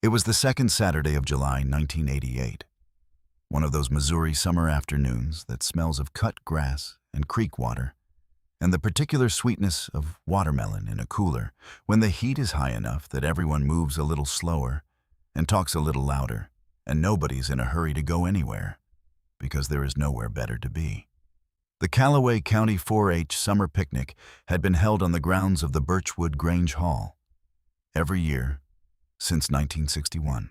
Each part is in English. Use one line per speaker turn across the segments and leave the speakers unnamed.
It was the second Saturday of July, 1988, one of those Missouri summer afternoons that smells of cut grass and creek water, and the particular sweetness of watermelon in a cooler when the heat is high enough that everyone moves a little slower and talks a little louder, and nobody's in a hurry to go anywhere, because there is nowhere better to be. The Callaway County 4-H Summer Picnic had been held on the grounds of the Birchwood Grange Hall every year since 1961.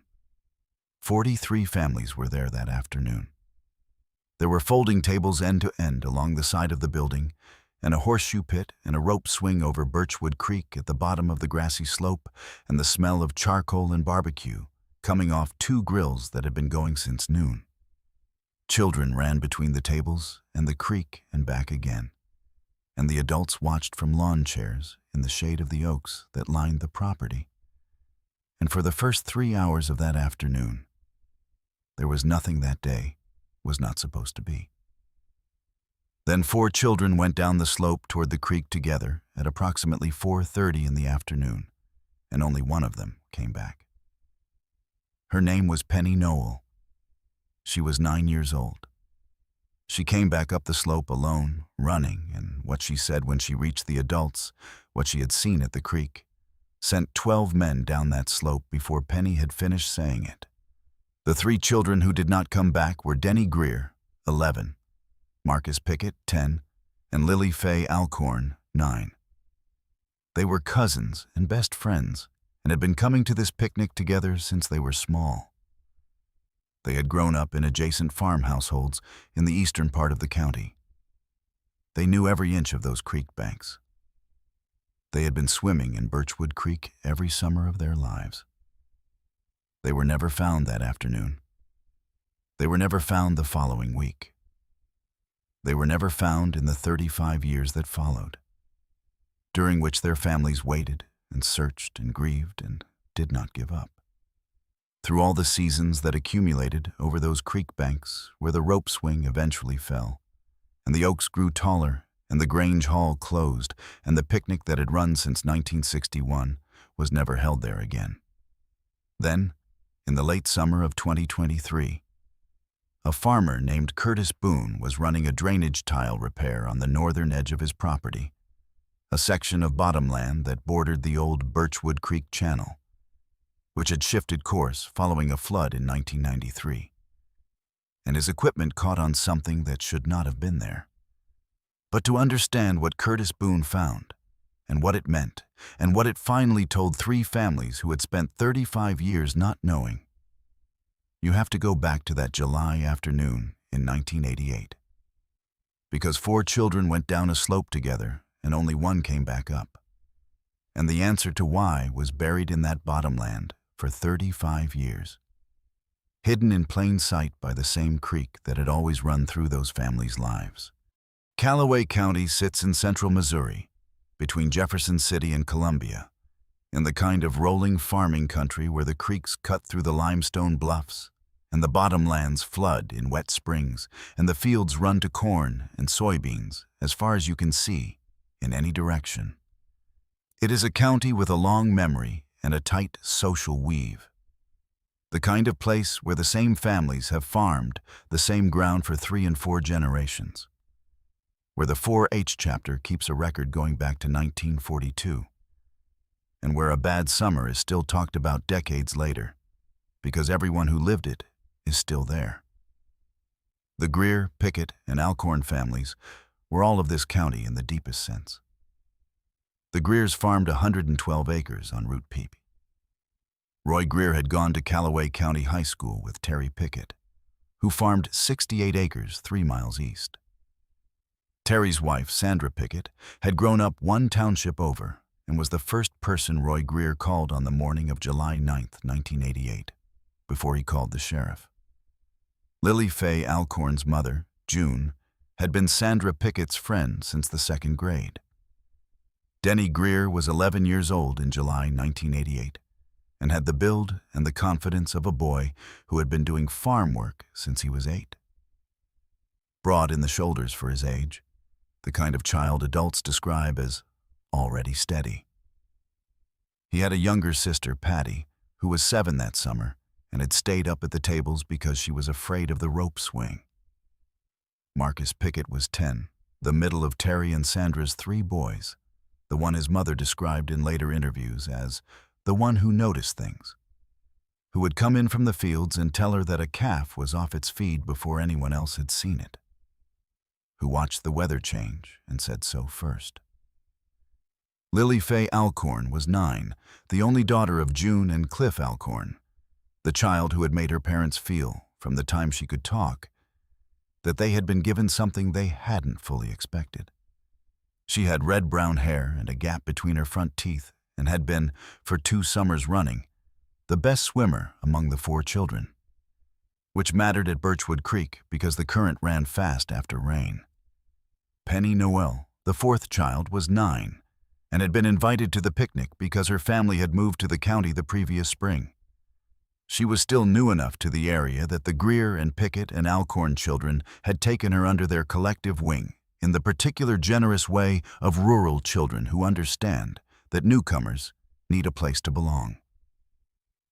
43 families were there that afternoon. There were folding tables end to end along the side of the building, and a horseshoe pit and a rope swing over Birchwood Creek at the bottom of the grassy slope, and the smell of charcoal and barbecue coming off two grills that had been going since noon. Children ran between the tables and the creek and back again, and the adults watched from lawn chairs in the shade of the oaks that lined the property. And for the first 3 hours of that afternoon, there was nothing that day was not supposed to be. Then 4 children went down the slope toward the creek together at approximately 4:30 in the afternoon, and only one of them came back. Her name was Penny Noel. She was 9 years old. She came back up the slope alone, running, and what she said when she reached the adults, what she had seen at the creek, sent 12 men down that slope before Penny had finished saying it. The 3 children who did not come back were Denny Greer, 11, Marcus Pickett, 10, and Lily Faye Alcorn, 9. They were cousins and best friends and had been coming to this picnic together since they were small. They had grown up in adjacent farm households in the eastern part of the county. They knew every inch of those creek banks. They had been swimming in Birchwood Creek every summer of their lives. They were never found that afternoon. They were never found the following week. They were never found in the 35 years that followed, during which their families waited and searched and grieved and did not give up. Through all the seasons that accumulated over those creek banks where the rope swing eventually fell, and the oaks grew taller, and the Grange Hall closed, and the picnic that had run since 1961 was never held there again. Then, in the late summer of 2023, a farmer named Curtis Boone was running a drainage tile repair on the northern edge of his property, a section of bottomland that bordered the old Birchwood Creek channel, which had shifted course following a flood in 1993. And his equipment caught on something that should not have been there. But to understand what Curtis Boone found, and what it meant, and what it finally told 3 families who had spent 35 years not knowing, you have to go back to that July afternoon in 1988. Because 4 children went down a slope together and only one came back up. And the answer to why was buried in that bottomland for 35 years, hidden in plain sight by the same creek that had always run through those families' lives. Callaway County sits in central Missouri, between Jefferson City and Columbia, in the kind of rolling farming country where the creeks cut through the limestone bluffs, and the bottomlands flood in wet springs, and the fields run to corn and soybeans as far as you can see, in any direction. It is a county with a long memory and a tight social weave. The kind of place where the same families have farmed the same ground for 3 and 4 generations, where the 4-H chapter keeps a record going back to 1942, and where a bad summer is still talked about decades later, because everyone who lived it is still there. The Greer, Pickett, and Alcorn families were all of this county in the deepest sense. The Greers farmed 112 acres on Route Peepee. Roy Greer had gone to Callaway County High School with Terry Pickett, who farmed 68 acres 3 miles east. Terry's wife, Sandra Pickett, had grown up 1 township over and was the first person Roy Greer called on the morning of July 9, 1988, before he called the sheriff. Lily Faye Alcorn's mother, June, had been Sandra Pickett's friend since the 2nd grade. Denny Greer was 11 years old in July 1988 and had the build and the confidence of a boy who had been doing farm work since he was 8. Broad in the shoulders for his age, the kind of child adults describe as already steady. He had a younger sister, Patty, who was 7 that summer and had stayed up at the tables because she was afraid of the rope swing. Marcus Pickett was 10, the middle of Terry and Sandra's 3 boys, the one his mother described in later interviews as the one who noticed things, who would come in from the fields and tell her that a calf was off its feed before anyone else had seen it, who watched the weather change and said so first. Lily Faye Alcorn was 9, the only daughter of June and Cliff Alcorn, the child who had made her parents feel, from the time she could talk, that they had been given something they hadn't fully expected. She had red-brown hair and a gap between her front teeth and had been, for 2 summers running, the best swimmer among the 4 children, which mattered at Birchwood Creek because the current ran fast after rain. Penny Noel, the 4th child, was 9 and had been invited to the picnic because her family had moved to the county the previous spring. She was still new enough to the area that the Greer and Pickett and Alcorn children had taken her under their collective wing in the particular generous way of rural children who understand that newcomers need a place to belong.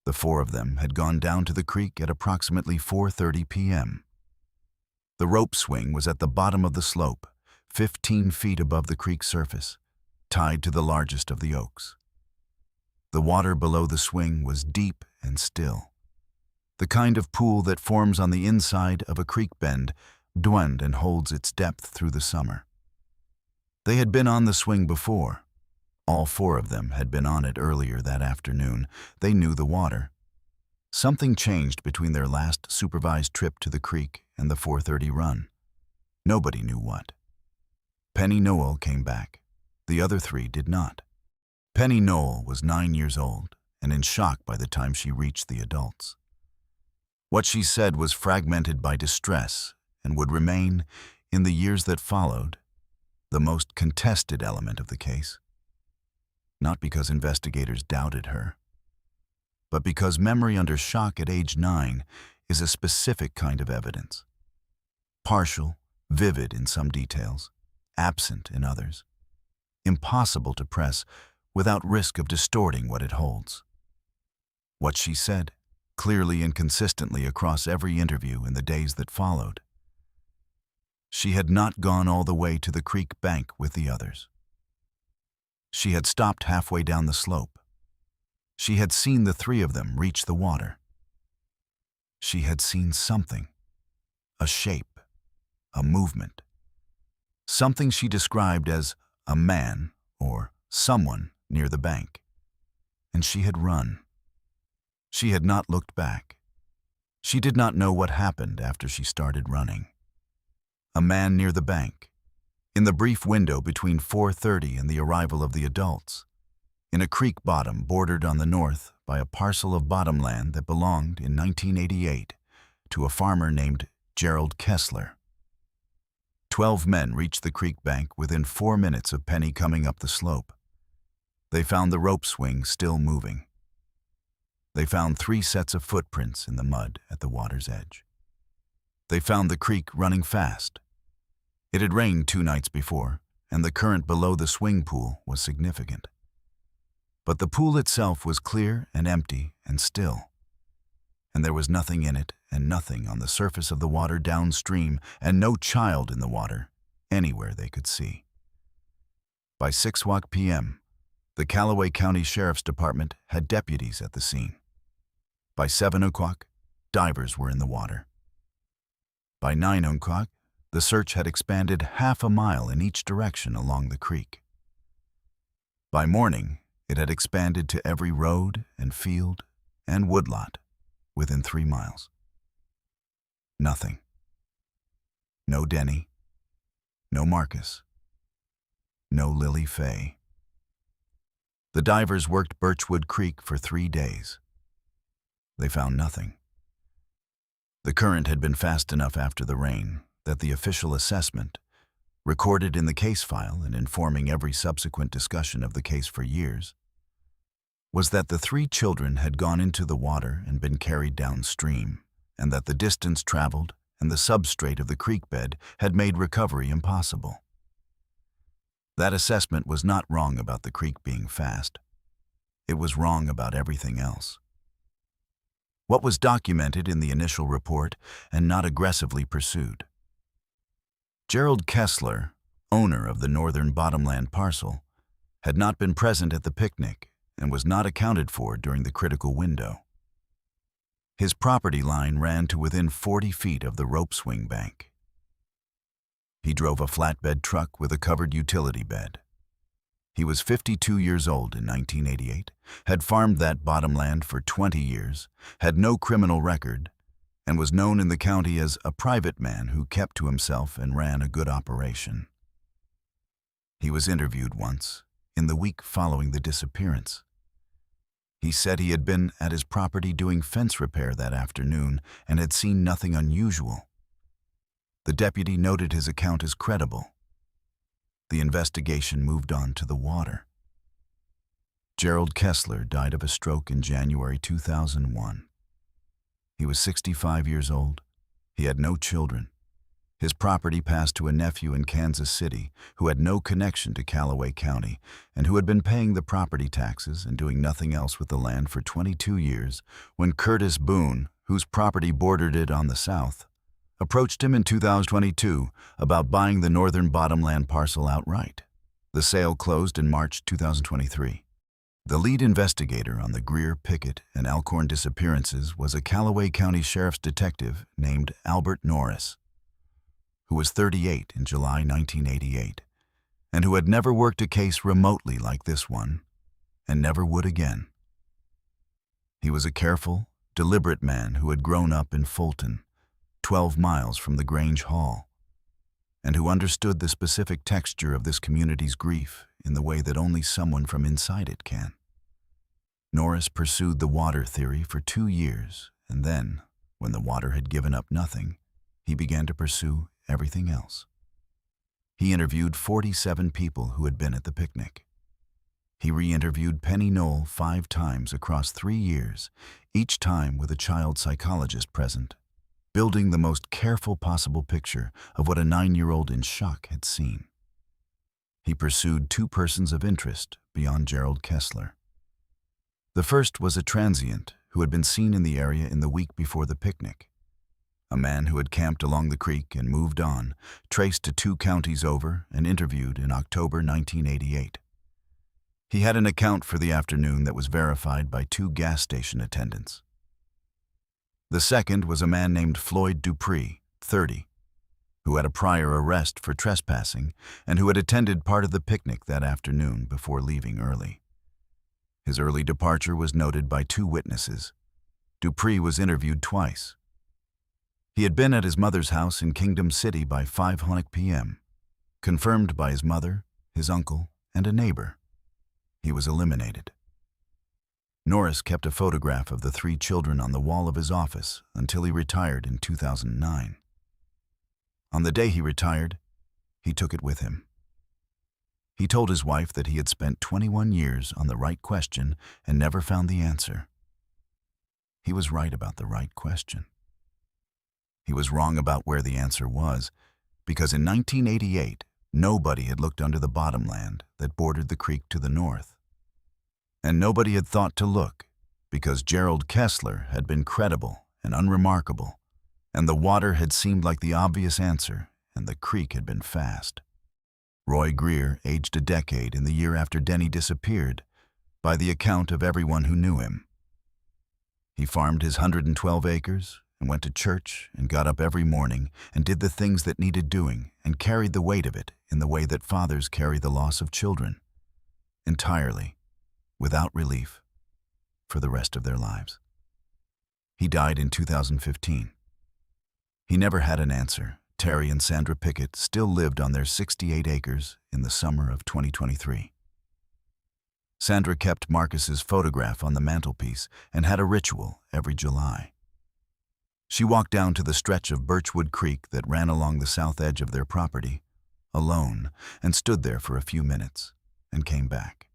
The 4 of them had gone down to the creek at approximately 4:30 p.m. The rope swing was at the bottom of the slope, 15 feet above the creek surface, tied to the largest of the oaks. The water below the swing was deep and still, the kind of pool that forms on the inside of a creek bend, dwind and holds its depth through the summer. They had been on the swing before. All 4 of them had been on it earlier that afternoon. They knew the water. Something changed between their last supervised trip to the creek and the 4:30 run. Nobody knew what. Penny Noel came back. The other 3 did not. Penny Noel was 9 years old and in shock by the time she reached the adults. What she said was fragmented by distress and would remain, in the years that followed, the most contested element of the case. Not because investigators doubted her, but because memory under shock at age 9 is a specific kind of evidence. Partial, vivid in some details, absent in others. Impossible to press without risk of distorting what it holds. What she said, clearly and consistently across every interview in the days that followed. She had not gone all the way to the creek bank with the others. She had stopped halfway down the slope. She had seen the 3 of them reach the water. She had seen something, a shape, a movement, something she described as a man or someone near the bank, and she had run. She had not looked back. She did not know what happened after she started running. A man near the bank, in the brief window between 4:30 and the arrival of the adults, in a creek bottom bordered on the north by a parcel of bottomland that belonged in 1988 to a farmer named Gerald Kessler. 12 men reached the creek bank within 4 minutes of Penny coming up the slope. They found the rope swing still moving. They found 3 sets of footprints in the mud at the water's edge. They found the creek running fast. It had rained 2 nights before, and the current below the swing pool was significant. But the pool itself was clear and empty and still, and there was nothing in it and nothing on the surface of the water downstream and no child in the water anywhere they could see. By 6:00 p.m., the Callaway County Sheriff's Department had deputies at the scene. By 7:00, divers were in the water. By 9:00, the search had expanded half a mile in each direction along the creek. By morning, it had expanded to every road and field and woodlot within 3 miles. Nothing. No Denny. No Marcus. No Lily Faye. The divers worked Birchwood Creek for 3 days. They found nothing. The current had been fast enough after the rain that the official assessment, recorded in the case file and informing every subsequent discussion of the case for years, was that the 3 children had gone into the water and been carried downstream, and that the distance traveled and the substrate of the creek bed had made recovery impossible. That assessment was not wrong about the creek being fast. It was wrong about everything else. what was documented in the initial report and not aggressively pursued. Gerald Kessler, owner of the northern bottomland parcel, had not been present at the picnic and was not accounted for during the critical window. His property line ran to within 40 feet of the rope swing bank. He drove a flatbed truck with a covered utility bed. He was 52 years old in 1988, had farmed that bottomland for 20 years, had no criminal record, and was known in the county as a private man who kept to himself and ran a good operation. He was interviewed once, in the week following the disappearance. He said he had been at his property doing fence repair that afternoon and had seen nothing unusual. The deputy noted his account as credible. The investigation moved on to the water. Gerald Kessler died of a stroke in January 2001. He was 65 years old. He had no children. His property passed to a nephew in Kansas City who had no connection to Callaway County and who had been paying the property taxes and doing nothing else with the land for 22 years when Curtis Boone, whose property bordered it on the south, approached him in 2022 about buying the northern bottomland parcel outright. The sale closed in March 2023. The lead investigator on the Greer, Pickett, and Alcorn disappearances was a Callaway County Sheriff's detective named Albert Norris, who was 38 in July 1988, and who had never worked a case remotely like this one, and never would again. He was a careful, deliberate man who had grown up in Fulton, 12 miles from the Grange Hall, and who understood the specific texture of this community's grief in the way that only someone from inside it can. Norris pursued the water theory for 2 years, and then, when the water had given up nothing, he began to pursue everything else. He interviewed 47 people who had been at the picnic. He re-interviewed Penny Knoll 5 times across 3 years, each time with a child psychologist present, building the most careful possible picture of what a 9-year-old in shock had seen. He pursued 2 persons of interest beyond Gerald Kessler. The first was a transient who had been seen in the area in the week before the picnic. A man who had camped along the creek and moved on, traced to 2 counties over and interviewed in October 1988. He had an account for the afternoon that was verified by 2 gas station attendants. The second was a man named Floyd Dupree, 30, who had a prior arrest for trespassing and who had attended part of the picnic that afternoon before leaving early. His early departure was noted by 2 witnesses. Dupree was interviewed twice. He had been at his mother's house in Kingdom City by 5:00 p.m., confirmed by his mother, his uncle, and a neighbor. He was eliminated. Norris kept a photograph of the 3 children on the wall of his office until he retired in 2009. On the day he retired, he took it with him. He told his wife that he had spent 21 years on the right question and never found the answer. He was right about the right question. He was wrong about where the answer was, because in 1988, nobody had looked under the bottomland that bordered the creek to the north. And nobody had thought to look, because Gerald Kessler had been credible and unremarkable, and the water had seemed like the obvious answer, and the creek had been fast. Roy Greer aged a decade in the year after Denny disappeared, by the account of everyone who knew him. He farmed his 112 acres and went to church and got up every morning and did the things that needed doing and carried the weight of it in the way that fathers carry the loss of children, entirely, without relief, for the rest of their lives. He died in 2015. He never had an answer. Terry and Sandra Pickett still lived on their 68 acres in the summer of 2023. Sandra kept Marcus's photograph on the mantelpiece and had a ritual every July. She walked down to the stretch of Birchwood Creek that ran along the south edge of their property, alone, and stood there for a few minutes, and came back.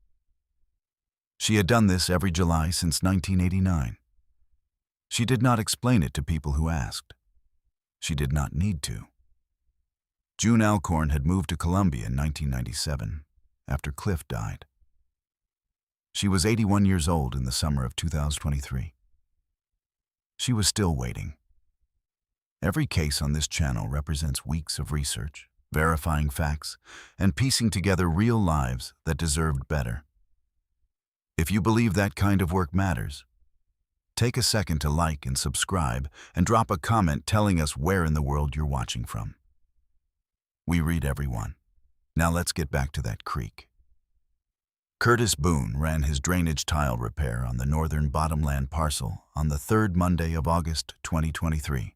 She had done this every July since 1989. She did not explain it to people who asked. She did not need to. June Alcorn had moved to Columbia in 1997, after Cliff died. She was 81 years old in the summer of 2023. She was still waiting. Every case on this channel represents weeks of research, verifying facts, and piecing together real lives that deserved better. If you believe that kind of work matters, take a second to like and subscribe and drop a comment telling us where in the world you're watching from. We read everyone. Now let's get back to that creek. Curtis Boone ran his drainage tile repair on the northern bottomland parcel on the third Monday of August 2023.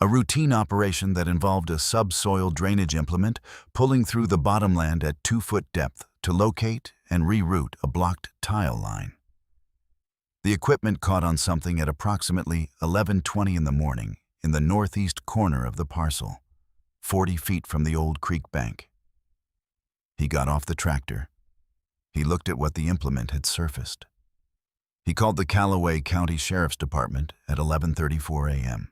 A routine operation that involved a subsoil drainage implement pulling through the bottomland at 2-foot depth to locate and reroute a blocked tile line. The equipment caught on something at approximately 11:20 in the morning in the northeast corner of the parcel, 40 feet from the old creek bank. He got off the tractor. He looked at what the implement had surfaced. He called the Callaway County Sheriff's Department at 11:34 a.m.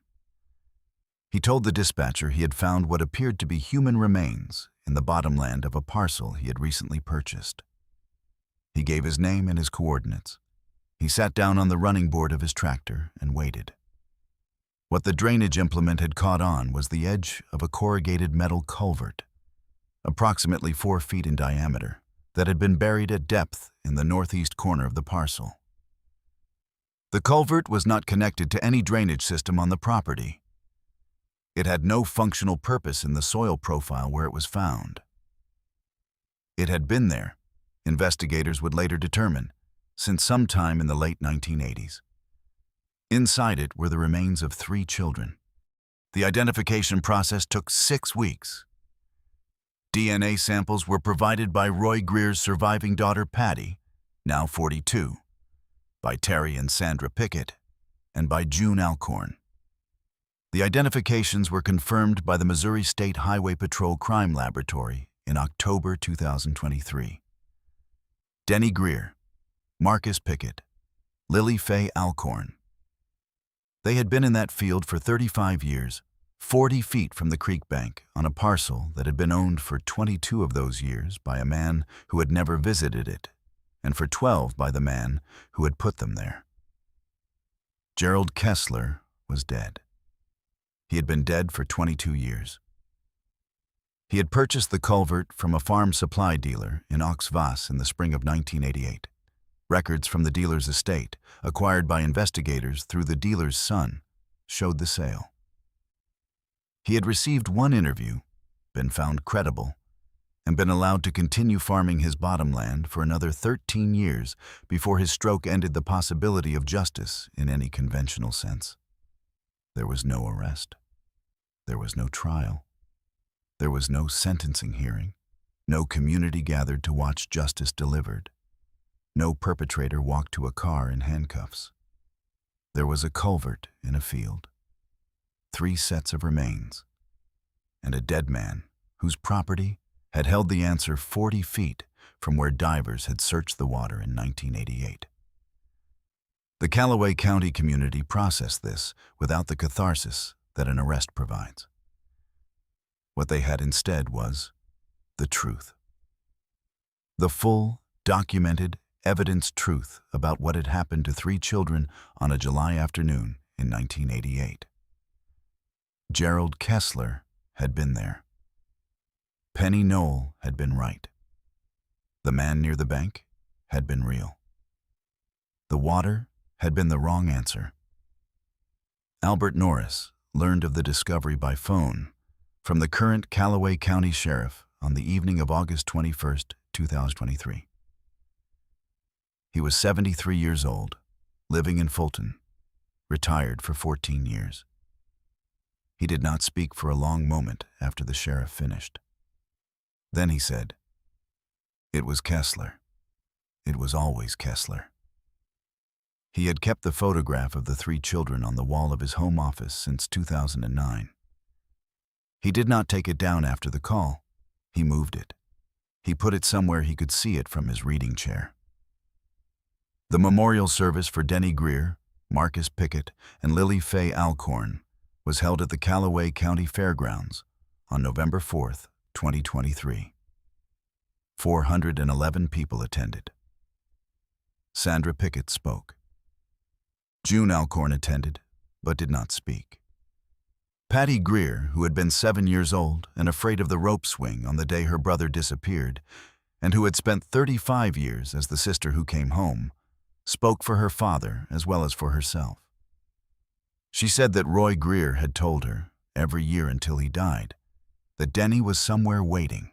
He told the dispatcher he had found what appeared to be human remains in the bottomland of a parcel he had recently purchased. He gave his name and his coordinates. He sat down on the running board of his tractor and waited. What the drainage implement had caught on was the edge of a corrugated metal culvert, approximately 4 feet in diameter, that had been buried at depth in the northeast corner of the parcel. The culvert was not connected to any drainage system on the property. It had no functional purpose in the soil profile where it was found. It had been there, investigators would later determine, since sometime in the late 1980s. Inside it were the remains of 3 children. The identification process took 6 weeks. DNA samples were provided by Roy Greer's surviving daughter Patty, now 42, by Terry and Sandra Pickett, and by June Alcorn. The identifications were confirmed by the Missouri State Highway Patrol Crime Laboratory in October 2023. Denny Greer, Marcus Pickett, Lily Faye Alcorn. They had been in that field for 35 years, 40 feet from the creek bank, on a parcel that had been owned for 22 of those years by a man who had never visited it, and for 12 by the man who had put them there. Gerald Kessler was dead. He had been dead for 22 years. He had purchased the culvert from a farm supply dealer in Aux Vas in the spring of 1988. Records from the dealer's estate, acquired by investigators through the dealer's son, showed the sale. He had received 1 interview, been found credible, and been allowed to continue farming his bottomland for another 13 years before his stroke ended the possibility of justice in any conventional sense. There was no arrest. There was no trial. There was no sentencing hearing. No community gathered to watch justice delivered. No perpetrator walked to a car in handcuffs. There was a culvert in a field, 3 sets of remains, and a dead man whose property had held the answer 40 feet from where divers had searched the water in 1988. The Callaway County community processed this without the catharsis that an arrest provides. What they had instead was the truth. The full, documented, evidenced truth about what had happened to 3 children on a July afternoon in 1988. Gerald Kessler had been there. Penny Knoll had been right. The man near the bank had been real. The water had been the wrong answer. Albert Norris learned of the discovery by phone from the current Callaway County Sheriff on the evening of August 21, 2023. He was 73 years old, living in Fulton, retired for 14 years. He did not speak for a long moment after the sheriff finished. Then he said, "It was Kessler. It was always Kessler." He had kept the photograph of the 3 children on the wall of his home office since 2009. He did not take it down after the call. He moved it. He put it somewhere he could see it from his reading chair. The memorial service for Denny Greer, Marcus Pickett, and Lily Faye Alcorn was held at the Callaway County Fairgrounds on November 4, 2023. 411 people attended. Sandra Pickett spoke. June Alcorn attended, but did not speak. Patty Greer, who had been 7 years old and afraid of the rope swing on the day her brother disappeared, and who had spent 35 years as the sister who came home, spoke for her father as well as for herself. She said that Roy Greer had told her, every year until he died, that Denny was somewhere waiting.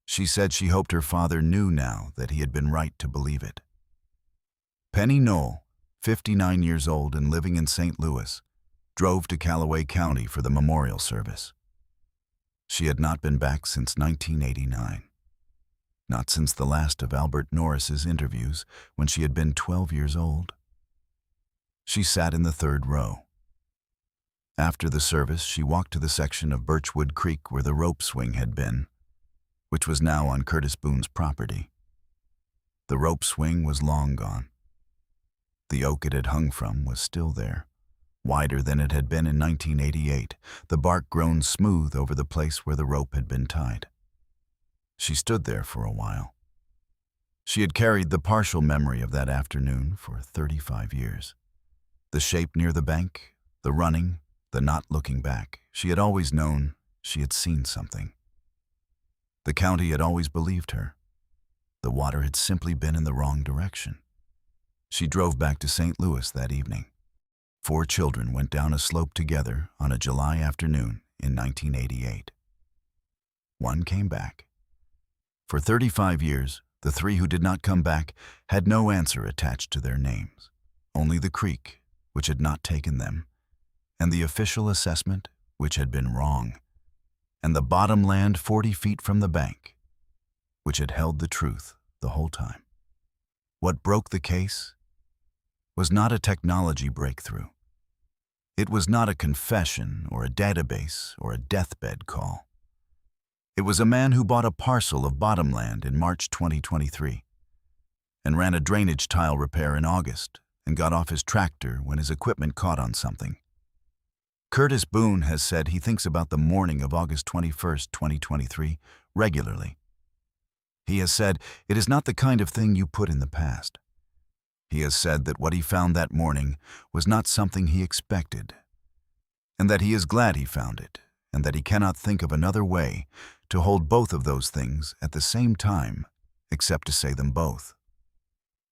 She said she hoped her father knew now that he had been right to believe it. Penny Knoll, 59 years old and living in St. Louis, drove to Callaway County for the memorial service. She had not been back since 1989. Not since the last of Albert Norris's interviews when she had been 12 years old. She sat in the third row. After the service, she walked to the section of Birchwood Creek where the rope swing had been, which was now on Curtis Boone's property. The rope swing was long gone. The oak it had hung from was still there, wider than it had been in 1988, the bark grown smooth over the place where the rope had been tied. She stood there for a while. She had carried the partial memory of that afternoon for 35 years. The shape near the bank, the running, the not looking back. She had always known she had seen something. The county had always believed her. The water had simply been in the wrong direction. She drove back to St. Louis that evening. 4 children went down a slope together on a July afternoon in 1988. One came back. For 35 years, the 3 who did not come back had no answer attached to their names, only the creek, which had not taken them, and the official assessment, which had been wrong, and the bottom land 40 feet from the bank, which had held the truth the whole time. What broke the case was not a technology breakthrough. It was not a confession or a database or a deathbed call. It was a man who bought a parcel of bottomland in March 2023 and ran a drainage tile repair in August and got off his tractor when his equipment caught on something. Curtis Boone has said he thinks about the morning of August 21, 2023, regularly. He has said it is not the kind of thing you put in the past. He has said that what he found that morning was not something he expected, and that he is glad he found it, and that he cannot think of another way to hold both of those things at the same time, except to say them both.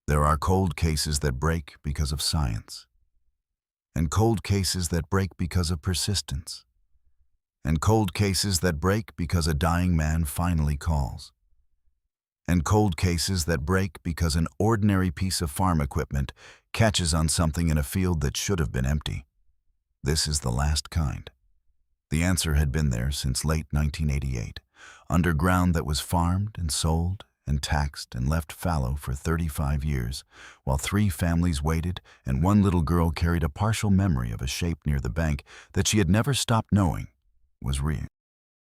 There are cold cases that break because of science, and cold cases that break because of persistence, and cold cases that break because a dying man finally calls, and cold cases that break because an ordinary piece of farm equipment catches on something in a field that should have been empty. This is the last kind. The answer had been there since late 1988, underground that was farmed and sold and taxed and left fallow for 35 years, while 3 families waited and 1 little girl carried a partial memory of a shape near the bank that she had never stopped knowing was real.